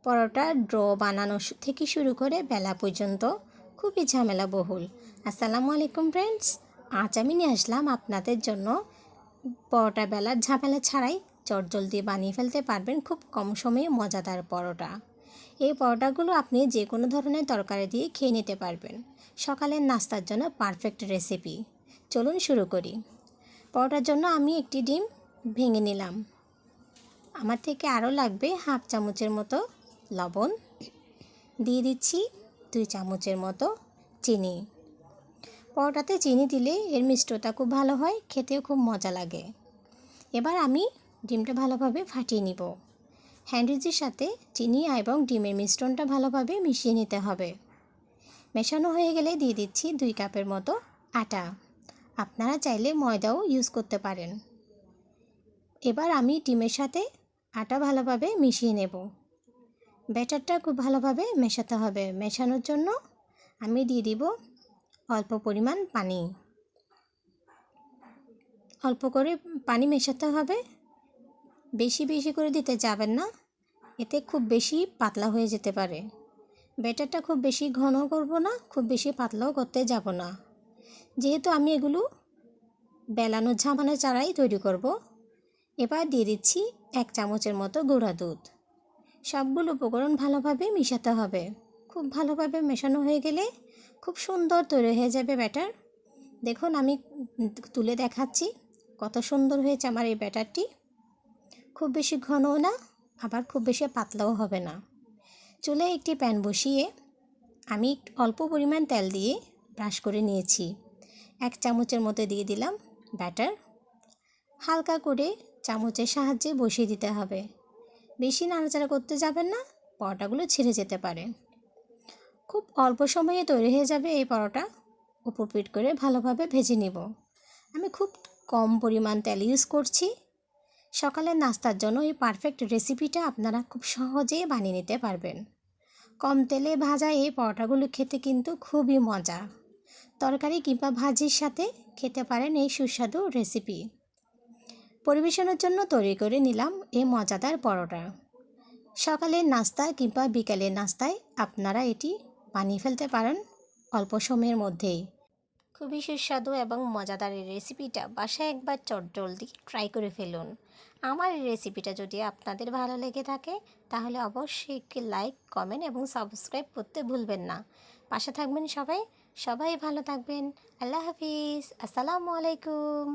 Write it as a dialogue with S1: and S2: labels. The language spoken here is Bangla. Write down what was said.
S1: পরোটার ডো বানানো থেকে শুরু করে বেলা পর্যন্ত খুবই ঝামেলাবহুল। আসসালামু আলাইকুম ফ্রেন্ডস, আজ আমি নিয়ে আসলাম আপনাদের জন্য পরোটা বেলার ঝামেলা ছাড়াই চটজলদি বানিয়ে ফেলতে পারবেন খুব কম সময়ে মজাদার পরোটা। এই পরোটাগুলো আপনি যে কোনো ধরনের তরকারি দিয়ে খেয়ে নিতে পারবেন। সকালের নাস্তার জন্য পারফেক্ট রেসিপি। চলুন শুরু করি। পরোটার জন্য আমি একটি ডিম ভেঙে নিলাম। আমার থেকে আরও লাগবে হাফ চামচের মতো লবণ, দিয়ে দিচ্ছি 2 চামচের মতো চিনি। পরোটাতে চিনি দিলে এর মিষ্টতা খুব ভালো হয়, খেতেও খুব মজা লাগে। এবার আমি ডিমটা ভালোভাবে ফাটিয়ে নিব। হ্যান্ডউইচের সাথে চিনি এবং ডিমের মিশ্রণটা ভালোভাবে মিশিয়ে নিতে হবে। মেশানো হয়ে গেলে দিয়ে দিচ্ছি 2 কাপের মতো আটা। আপনারা চাইলে ময়দাও ইউজ করতে পারেন। এবার আমি ডিমের সাথে আটা ভালোভাবে মিশিয়ে নেব। ব্যাটারটা খুব ভালোভাবে মেশাতে হবে। মেশানোর জন্য আমি দিয়ে দিব অল্প পরিমাণ পানি। অল্প করে পানি মেশাতে হবে, বেশি বেশি করে দিতে যাবেন না, এতে খুব বেশি পাতলা হয়ে যেতে পারে। ব্যাটারটা খুব বেশি ঘন করব না, খুব বেশি পাতলাও করতে যাব না। যেহেতু আমি এগুলো বেলানো ঝামানো ছাড়াই তৈরি করব। এবার দিয়ে দিচ্ছি 1 চামচের মতো গুঁড়া দুধ। সবগুলো উপকরণ ভালোভাবে মেশাতে হবে। খুব ভালোভাবে মেশানো হয়ে গেলে খুব সুন্দর তৈরি হয়ে যাবে ব্যাটার। দেখুন আমি তুলে দেখাচ্ছি কত সুন্দর হয়েছে আমার এই ব্যাটারটি। খুব বেশি ঘনও না, আবার খুব বেশি পাতলাও হবে না। চুলায় একটি প্যান বসিয়ে আমি অল্প পরিমাণ তেল দিয়ে ব্রাশ করে নিয়েছি। 1 চামচের মতো দিয়ে দিলাম ব্যাটার। হালকা করে চামচের সাহায্যে বসিয়ে দিতে হবে। বেশি নাড়াচাড়া করতে যাবেন না, পরোটাগুলো ছিঁড়ে যেতে পারে। খুব অল্প সময়ে তৈরি হয়ে যাবে এই পরোটা। উপর পিঠ করে ভালোভাবে ভেজে নিব। আমি খুব কম পরিমাণ তেল ইউজ করছি। সকালের নাস্তার জন্য এই পারফেক্ট রেসিপিটা আপনারা খুব সহজেই বানিয়ে নিতে পারবেন। কম তেলে ভাজা এই পরোটাগুলো খেতে কিন্তু খুবই মজা। তরকারি কিংবা ভাজির সাথে খেতে পারেন এই সুস্বাদু রেসিপি। পরিবেশনের জন্য তৈরি করে নিলাম এই মজাদার পরোটা। সকালের নাস্তা কিংবা বিকালের নাস্তায় আপনারা এটি বানিয়ে ফেলতে পারেন অল্প সময়ের মধ্যেই। খুবই সুস্বাদু এবং মজাদার এই রেসিপিটা বাসায় একবার চটজলদি ট্রাই করে ফেলুন। আমার এই রেসিপিটা যদি আপনাদের ভালো লেগে থাকে তাহলে অবশ্যই একটি লাইক, কমেন্ট এবং সাবস্ক্রাইব করতে ভুলবেন না। পাশে থাকবেন সবাই। সবাই ভালো থাকবেন। আল্লাহ হাফিজ। আসসালামু আলাইকুম।